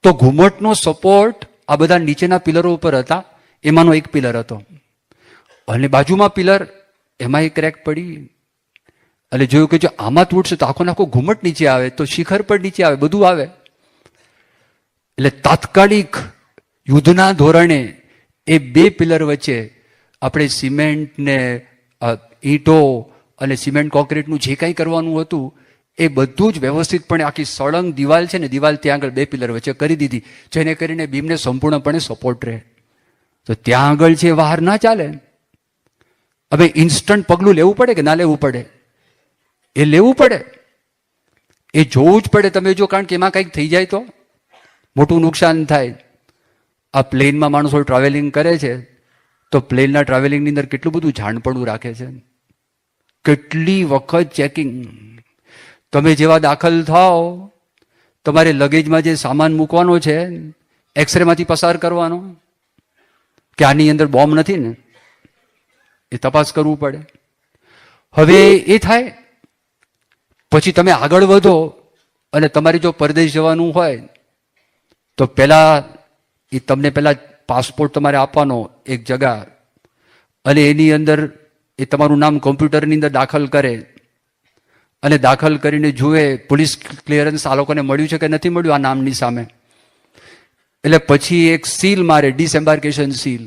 તો ઘુમટનો સપોર્ટ આ બધા નીચેના પિલરો ઉપર હતા. એમાંનો એક પિલર હતો અને બાજુમાં પિલર એમાં ક્રેક પડી અને જોયું કે જો આમાં તૂટશે તો આખો આખો ઘુમટ નીચે આવે, તો શિખર પર નીચે આવે, બધું આવે. એટલે તાત્કાલિક યુદ્ધના ધોરણે એ બે પિલર વચ્ચે આપણે સિમેન્ટ ને ઈંટો અને સિમેન્ટ કોન્ક્રીટનું જે કાંઈ કરવાનું હતું એ બધું જ વ્યવસ્થિતપણે આખી સળંગ દિવાલ છે ને, દિવાલ ત્યાં આગળ બે પિલર વચ્ચે કરી દીધી, જેને કરીને બીમને સંપૂર્ણપણે સપોર્ટ રહે. તો ત્યાં આગળ છે બહાર ના ચાલે. હવે ઇન્સ્ટન્ટ પગલું લેવું પડે કે ના લેવું પડે? એ લેવું પડે, એ જોવું જ પડે. તમે જો, કારણ કે એમાં કંઈક થઈ જાય તો મોટું નુકસાન થાય. આ પ્લેનમાં માણસો ટ્રાવેલિંગ કરે છે તો પ્લેનના ટ્રાવેલિંગની અંદર કેટલું બધું જાણપણું રાખે છે, કેટલી વખત ચેકિંગ. તમે જેવા દાખલ થાઓ, તમારે લગેજમાં જે સામાન મૂકવાનો છે એક્સરેમાંથી પસાર કરવાનો કે આની અંદર બોમ્બ નથી ને, એ તપાસ કરવું પડે. હવે એ થાય પછી તમે આગળ વધો અને તમારે જો પરદેશ જવાનું હોય તો તમને પહેલા પાસપોર્ટ તમારે આપવાનો એક જગા, અને એની અંદર એ તમારું નામ કોમ્પ્યુટરની અંદર દાખલ કરે અને દાખલ કરીને જુએ પોલીસ ક્લિયરન્સ આ લોકોને મળ્યું છે કે નથી મળ્યું આ નામની સામે. એટલે પછી એક સીલ મારે, ડિસએમ્બાર્કેશન સીલ.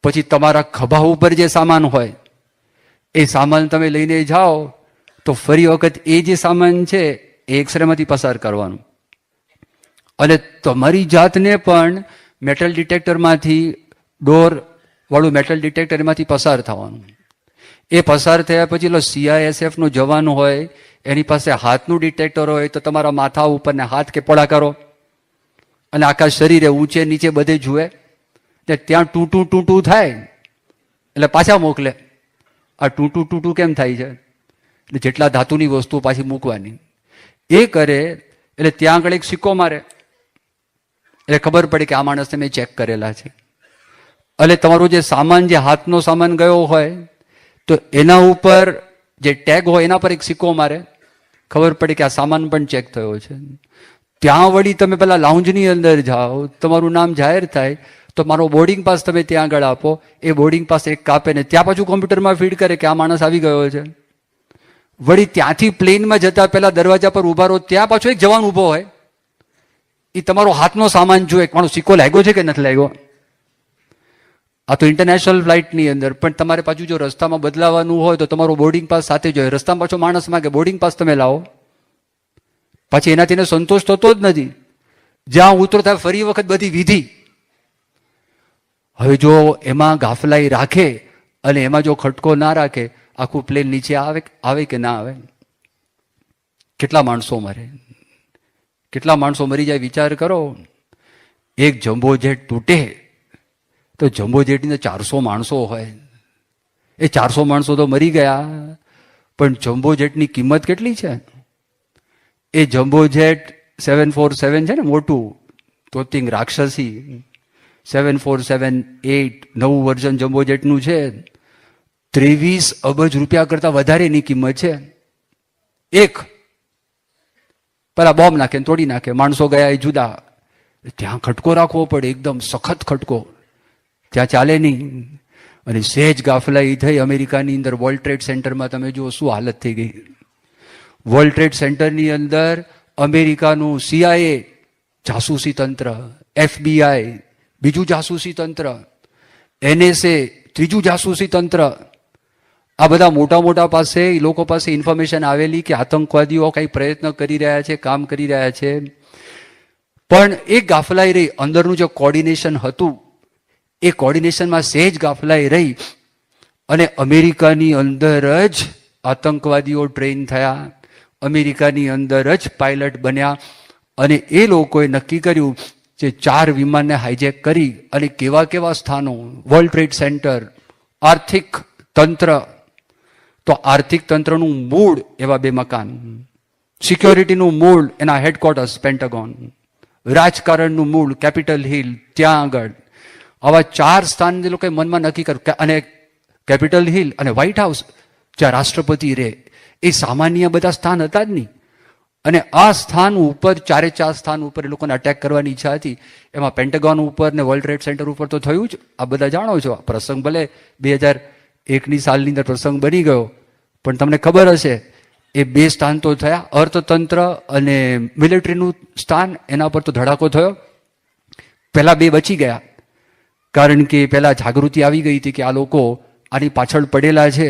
પછી તમારા ખભા ઉપર જે સામાન હોય એ સામાન તમે લઈને જાઓ તો ફરી વખત એ જે સામાન છે એ એક્સરેમાંથી પસાર કરવાનું, અને તમારી જાતને પણ મેટલ ડિટેક્ટરમાંથી, ડોર વાળું મેટલ ડિટેક્ટર એમાંથી પસાર થવાનું. એ પસાર થયા પછી CISF નો જવાન હોય એની પાસે હાથનું ડિટેક્ટર હોય તો તમારા માથા ઉપર ને હાથ કે પોળા કરો અને આખા શરીરે ઊંચે નીચે બધે જુએ ને ત્યાં ટૂંટું થાય એટલે પાછા મોકલે. આ ટૂંટું કેમ થાય છે? એટલે જેટલા ધાતુની વસ્તુઓ પાછી મૂકવાની એ કરે એટલે ત્યાં આગળ એક સિક્કો મારે એટલે ખબર પડે કે આ માણસને મેં ચેક કરેલા છે. એટલે તમારો જે સામાન, જે હાથનો સામાન ગયો હોય તો એના ઉપર જે ટેગ હોય એના પર એક સિક્કો મારે, ખબર પડે કે આ સામાન પણ ચેક થયો છે. ત્યાં વળી તમે પેલા લાઉન્જની અંદર જાઓ, તમારું નામ જાહેર થાય તો મારો બોર્ડિંગ પાસ તમે ત્યાં આગળ આપો, એ બોર્ડિંગ પાસ એક કાપે ને ત્યાં પાછું કોમ્પ્યુટરમાં ફીડ કરે કે આ માણસ આવી ગયો છે. વળી ત્યાંથી પ્લેનમાં જતા પહેલા દરવાજા પર ઉભા રહો, ત્યાં પાછો એક જવાન ઉભો હોય, એ તમારો હાથનો સામાન જોવે, મારો સિક્કો લાગ્યો છે કે નથી લાગ્યો. આ તો ઇન્ટરનેશનલ ફ્લાઇટની અંદર. પણ તમારે પાછું જો રસ્તામાં બદલાવાનું હોય તો તમારો બોર્ડિંગ પાસ સાથે જોઈએ. રસ્તામાં પાછો માણસ માંગે બોર્ડિંગ પાસ તમે લાવો, પછી એનાથી એને સંતોષ થતો જ નથી. જ્યાં ઉતરો થાય ફરી વખત બધી વિધિ. હવે જો એમાં ગાફલાઈ રાખે અને એમાં જો ખટકો ના રાખે, આખું પ્લેન નીચે આવે કે ના આવે? કેટલા માણસો મરે, કેટલા માણસો મરી જાય વિચાર કરો. એક જમ્બો જેટ તૂટે તો જમ્બો જેટની 400 માણસો હોય, એ 400 માણસો તો મરી ગયા, પણ જમ્બો જેટની કિંમત કેટલી છે? એ જમ્બો જેટ 747 છે ને, મોટું તોતિંગ રાક્ષસી 747-8 નવું વર્ઝન જમ્બો જેટનું છે, 23 અબજ રૂપિયા કરતા વધારેની કિંમત છે. એક પેલા બોમ્બ નાખે તોડી નાખે, માણસો ગયા એ જુદા. ત્યાં ખટકો રાખવો પડે, એકદમ સખત ખટકો, ત્યાં ચાલે નહીં. અને સહેજ ગાફલાઈ થઈ અમેરિકાની અંદર વર્લ્ડ ટ્રેડ સેન્ટરમાં, તમે જુઓ શું હાલત થઈ ગઈ. વર્લ્ડ ટ્રેડ સેન્ટરની અંદર અમેરિકાનું CIA જાસૂસી તંત્ર, FBI બીજું જાસૂસી તંત્ર, NSA ત્રીજું જાસૂસી તંત્ર, આ બધા મોટા પાસે એ લોકો પાસે ઇન્ફોર્મેશન આવેલી કે આતંકવાદીઓ કંઈ પ્રયત્ન કરી રહ્યા છે, કામ કરી રહ્યા છે. પણ એક ગાફલાઈ રહી, અંદરનું જે કોર્ડિનેશન હતું એ કોર્ડિનેશનમાં સહેજ ગાફલાઈ રહી અને અમેરિકાની અંદર જ આતંકવાદીઓ ટ્રેન થયા, અમેરિકાની અંદર જ પાયલટ બન્યા અને એ લોકોએ નક્કી કર્યું જે 4 વિમાનને હાઈજેક કરી અને કેવા સ્થાનો, વર્લ્ડ ટ્રેડ સેન્ટર, આર્થિક તંત્ર. તો આર્થિક તંત્રનું મૂળ એવા 2 મકાન, સિક્યોરિટીનું મૂળ એના હેડક્વાર્ટર્સ પેન્ટાગોન, રાજકારણનું મૂળ કેપિટલ હિલ, ત્યાં આગળ. આવા 4 સ્થાન જે લોકોએ મનમાં નક્કી કર્યું. અને કેપિટલ હિલ અને વ્હાઇટ હાઉસ જ્યાં રાષ્ટ્રપતિ રહે, એ સામાન્ય બધા સ્થાન હતા જ નહીં. અને આ સ્થાન ઉપર 4 સ્થાન ઉપર એ લોકોને અટેક કરવાની ઈચ્છા હતી. એમાં પેન્ટાગોન ઉપર ને વર્લ્ડ ટ્રેડ સેન્ટર ઉપર તો થયું જ, આ બધા જાણો છો. પ્રસંગ ભલે એકની સાલની અંદર પ્રસંગ બની ગયો. પણ તમને ખબર હશે એ બે સ્થાન તો થયા, અર્થતંત્ર અને મિલિટરીનું સ્થાન, એના પર તો ધડાકો થયો. પહેલા બે બચી ગયા, કારણ કે પહેલા જાગૃતિ આવી ગઈ હતી કે આ લોકો આની પાછળ પડેલા છે.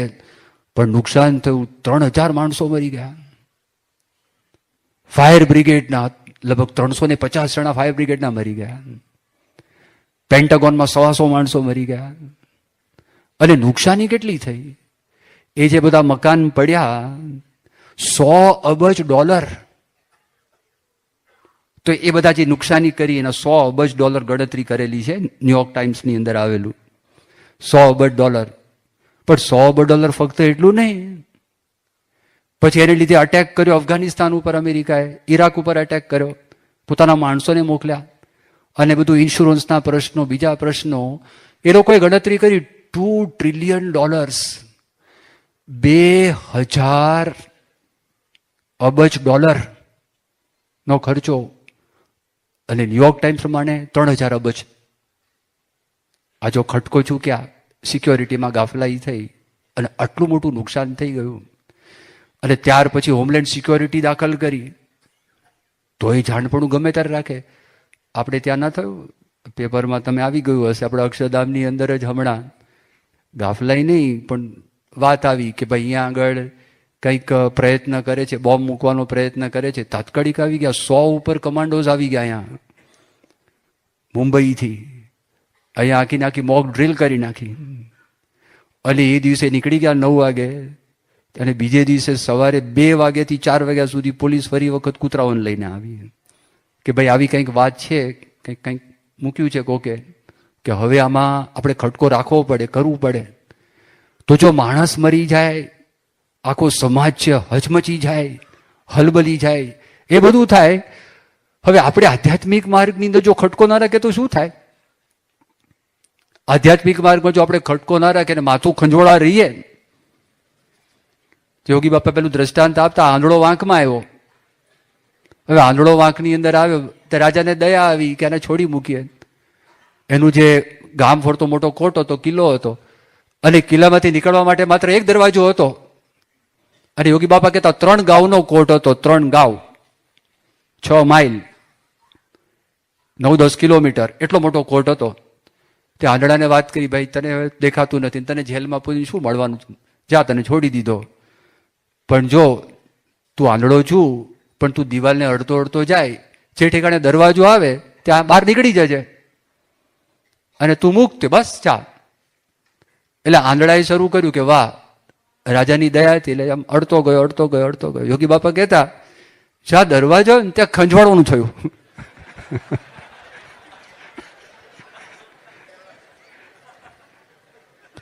પણ નુકસાન થયું, 3000 માણસો મરી ગયા. ફાયર બ્રિગેડના લગભગ 350 જણા ફાયર બ્રિગેડના મરી ગયા. પેન્ટાગોનમાં 100 માણસો મરી ગયા. અને નુકસાની કેટલી થઈ? એ જે બધા મકાન પડ્યા, $100 અબજ. તો એ બધા જે નુકસાની કરી એના $100 અબજ ગણતરી કરેલી છે, ન્યુયોર્ક ટાઈમ્સની અંદર આવેલું. $100 અબજ. પણ $100 અબજ ફક્ત એટલું નહીં. પછી એને લીધે અટેક કર્યો અફઘાનિસ્તાન ઉપર અમેરિકાએ, ઈરાક ઉપર અટેક કર્યો, પોતાના માણસોને મોકલ્યા, અને બધું ઇન્સ્યોરન્સના પ્રશ્નો, બીજા પ્રશ્નો. એ લોકોએ ગણતરી કરી $2 ટ્રિલિયન, 2000 અબજ નો ખર્ચો. અને ન્યુયોર્ક ટાઈમ્સ પ્રમાણે 3000 અબજ. આ જો ખટકો ચૂક્યા, સિક્યોરિટીમાં ગાફલાઈ થઈ અને આટલું મોટું નુકસાન થઈ ગયું. અને ત્યાર પછી હોમલેન્ડ સિક્યોરિટી દાખલ કરી, તો એ જાણપણું ગમે ત્યારે રાખે. આપણે ત્યાં ના થયું, પેપરમાં તમે આવી ગયું હશે, આપણે અક્ષરધામની અંદર જ હમણાં ગાફલાઈ નહીં પણ વાત આવી કે ભાઈ અહીંયા આગળ કંઈક પ્રયત્ન કરે છે, બોમ્બ મૂકવાનો પ્રયત્ન કરે છે. તાત્કાલિક આવી ગયા, 100 ઉપર કમાન્ડોઝ આવી ગયા અહીંયા મુંબઈથી. અહીંયા આખી મોક ડ્રિલ કરી નાખી. અને એ દિવસે નીકળી ગયા 9 વાગે, અને બીજે દિવસે સવારે 2 વાગ્યાથી 4 વાગ્યા સુધી પોલીસ ફરી વખત કૂતરાઓને લઈને આવી કે ભાઈ આવી કંઈક વાત છે, કંઈક મૂક્યું છે કોકે, કે હવે આમાં આપણે ખટકો રાખવો પડે, કરવું પડે. તો જો માણસ મરી જાય, આખો સમાજ છે હચમચી જાય, હલબલી જાય, એ બધું થાય. હવે આપણે આધ્યાત્મિક માર્ગની અંદર જો ખટકો ના રાખે તો શું થાય? આધ્યાત્મિક માર્ગમાં જો આપણે ખટકો ના રાખે ને માથું ખંજોળા રહીએ. યોગી બાપા પેલું દ્રષ્ટાંત આપતા, આંધળો વાંકમાં આવ્યો. હવે આંધળો વાંકની અંદર આવ્યો તો રાજાને દયા આવી કે એને છોડી મૂકીએ. એનું જે ગામ ફરતો મોટો કોટ હતો, કિલ્લો હતો, અને કિલ્લામાંથી નીકળવા માટે માત્ર એક દરવાજો હતો. અને યોગી બાપા કહેતા 3 ગાઉનો કોટ હતો, 3 ગાઉ, 6 માઇલ, 9-10 કિલોમીટર, એટલો મોટો કોટ હતો. તે આંધળાને વાત કરી, ભાઈ તને દેખાતું નથી, તને જેલમાં પૂરી શું મળવાનું, જા તને છોડી દીધો. પણ જો તું આંધળો છું, પણ તું દિવાલને અડતો અડતો જાય, જે ઠેકાણે દરવાજો આવે ત્યાં બહાર નીકળી જજે, અને તું મુક્ત, બસ ચા. એટલે આંધળાએ શરૂ કર્યું કે વાહ, રાજાની દયા હતી, એટલે આમ અડતો ગયો. યોગી બાપા કહેતા, જ્યાં દરવાજો ને ત્યાં ખંજવાળવાનું થયું.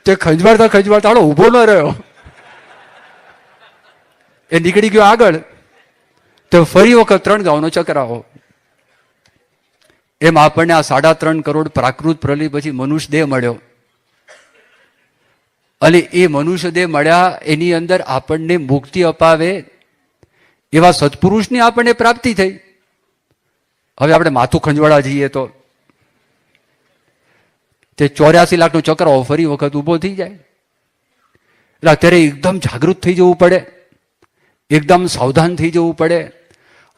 તે ખંજવાળતા હાલો ઊભો ન રહ્યો. એ નીકળી ગયો આગળ. તો ફરી વખત 3 ગાઉનો ચકરાવો. એમ આપણને આ 3.5 કરોડ પ્રાકૃત પ્રલય પછી મનુષ્ય દેહ મળ્યો. અને એ મનુષ્ય દેહ મળ્યા, એની અંદર આપણને મુક્તિ અપાવે એવા સત્પુરુષની આપણને પ્રાપ્તિ થઈ. હવે આપણે માથું ખંજવાળા જઈએ તો તે 84 લાખનો ચક્રાવો ફરી વખત ઊભો થઈ જાય. એટલે અત્યારે એકદમ જાગૃત થઈ જવું પડે, એકદમ સાવધાન થઈ જવું પડે.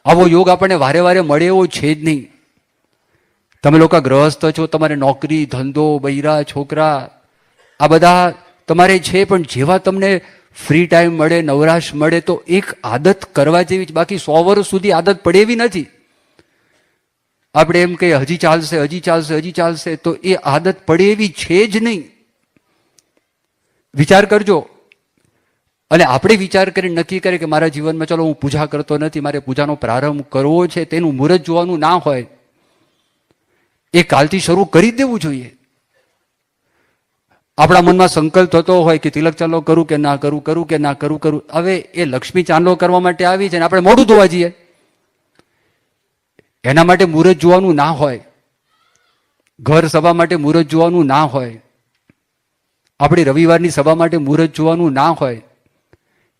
આવો યોગ આપણને વારે વારે મળે એવો છે જ નહીં. તમે લોકો ગ્રહસ્થ છો, તમારે નોકરી, ધંધો, બૈરા, છોકરા આ બધા તમારે છે, પણ જેવા તમને ફ્રી ટાઈમ મળે, નવરાશ મળે, તો એક આદત કરવા જેવી જ. બાકી 100 વર્ષ સુધી આદત પડે એવી નથી. આપણે એમ કહીએ હજી ચાલશે, તો એ આદત પડે એવી છે જ નહીં. વિચાર કરજો. અને આપણે વિચાર કરીને નક્કી કરે કે મારા જીવનમાં ચલો હું પૂજા કરતો નથી, મારે પૂજાનો પ્રારંભ કરવો છે, તેનું મુહૂર્ત જોવાનું ના હોય, એ કાલથી શરૂ કરી દેવું જોઈએ. આપણા મનમાં સંકલ્પ થતો હોય કે તિલક ચાંદલો કરું કે ના કરું. હવે એ લક્ષ્મી ચાંદલો કરવા માટે આવી છે ને આપણે મોઢું ધોવા જઈએ. એના માટે મુહૂર્ત જોવાનું ના હોય, ઘર સભા માટે મુહૂર્ત જોવાનું ના હોય, આપણી રવિવારની સભા માટે મુહૂર્ત જોવાનું ના હોય.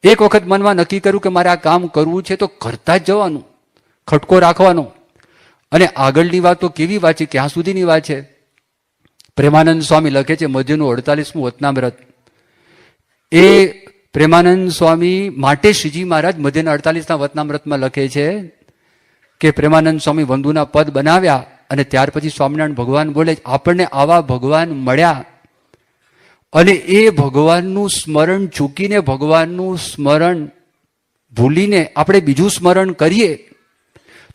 એક વખત મનમાં નક્કી કર્યું કે મારે આ કામ કરવું છે, તો કરતા જ જવાનું, ખટકો રાખવાનો. અને આગળની વાત તો કેવી વાત છે, ક્યાં સુધીની વાત છે. પ્રેમાનંદ સ્વામી લખે છે મધ્યનું 48મું વતનામ્રત એ પ્રેમાનંદ સ્વામી માટે શ્રીજી મહારાજ મધ્યના 48ના વતનામૃતમાં લખે છે કે પ્રેમાનંદ સ્વામી વંદુના પદ બનાવ્યા અને ત્યાર પછી સ્વામિનારાયણ ભગવાન બોલે આપણને આવા ભગવાન મળ્યા અને એ ભગવાનનું સ્મરણ ચૂકીને ભગવાનનું સ્મરણ ભૂલીને આપણે બીજું સ્મરણ કરીએ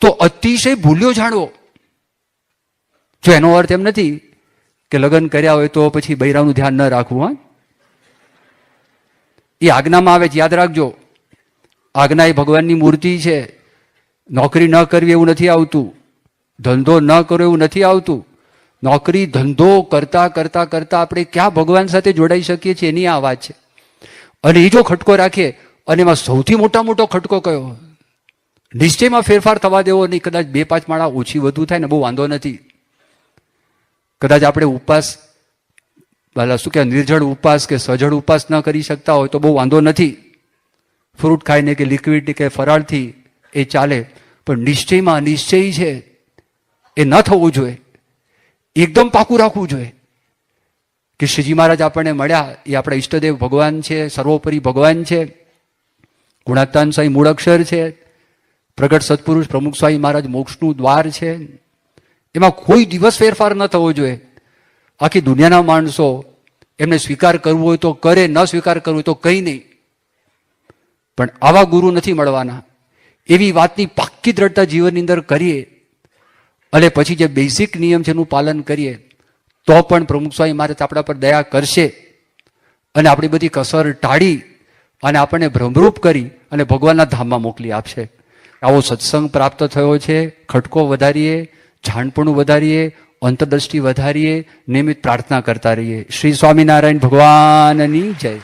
તો અતિશય ભૂલ્યો જાણવો. જો એનો અર્થ એમ નથી કે લગ્ન કર્યા હોય તો પછી બૈરાનું ધ્યાન ન રાખવું. હા, એ આજ્ઞામાં આવે છે, યાદ રાખજો. આજ્ઞા એ ભગવાનની મૂર્તિ છે. નોકરી ન કરવી એવું નથી આવતું, ધંધો ન કરવો એવું નથી આવતું. નોકરી ધંધો કરતા કરતા કરતા આપણે ક્યાં ભગવાન સાથે જોડાઈ શકીએ છીએ એની આ વાત છે. અને એ જો ખટકો રાખીએ, અને એમાં સૌથી મોટો ખટકો કયો? નિશ્ચયમાં ફેરફાર થવા દેવો નહીં. કદાચ 2-5 માળા ઓછી વધુ થાય ને બહુ વાંધો નથી. કદાચ આપણે ઉપવાસ શું કે નિર્જળ ઉપવાસ કે સજળ ઉપવાસ ન કરી શકતા હોય તો બહુ વાંધો નથી. ફ્રૂટ ખાઈને કે લિક્વિડ કે ફરાળથી એ ચાલે. પણ નિશ્ચયમાં નિશ્ચય છે એ ન થવું જોઈએ. એકદમ પાકું રાખવું જોઈએ કે શ્રીજી મહારાજ આપણને મળ્યા એ આપણા ઈષ્ટદેવ ભગવાન છે, સર્વોપરી ભગવાન છે. ગુણાતાન સ્વામી મૂળ અક્ષર છે. પ્રગટ સત્પુરુષ પ્રમુખ સ્વામી મહારાજ મોક્ષનું દ્વાર છે. એમાં કોઈ દિવસ ફેરફાર ન થવો જોઈએ. આખી દુનિયાના માણસો એમને સ્વીકાર કરવો હોય તો કરે, ન સ્વીકાર કરવો હોય તો કંઈ નહીં. પણ આવા ગુરુ નથી મળવાના. એવી વાતની પાક્કી દ્રઢતા જીવનની અંદર કરીએ અને પછી જે બેઝિક નિયમ છે એનું પાલન કરીએ તો પણ પ્રમુખ સ્વામી મહારાજ આપણા પર દયા કરશે અને આપણી બધી કસર ટાળી અને આપણને ભ્રમરૂપ કરી અને ભગવાનના ધામમાં મોકલી આપશે. આવો સત્સંગ પ્રાપ્ત થયો છે. ખટકો વધારીએ, જાણપણું વધારીએ, અંતરદ્રષ્ટિ વધારીએ, નિયમિત પ્રાર્થના કરતા રહીએ. શ્રી સ્વામિનારાયણ ભગવાનની જય.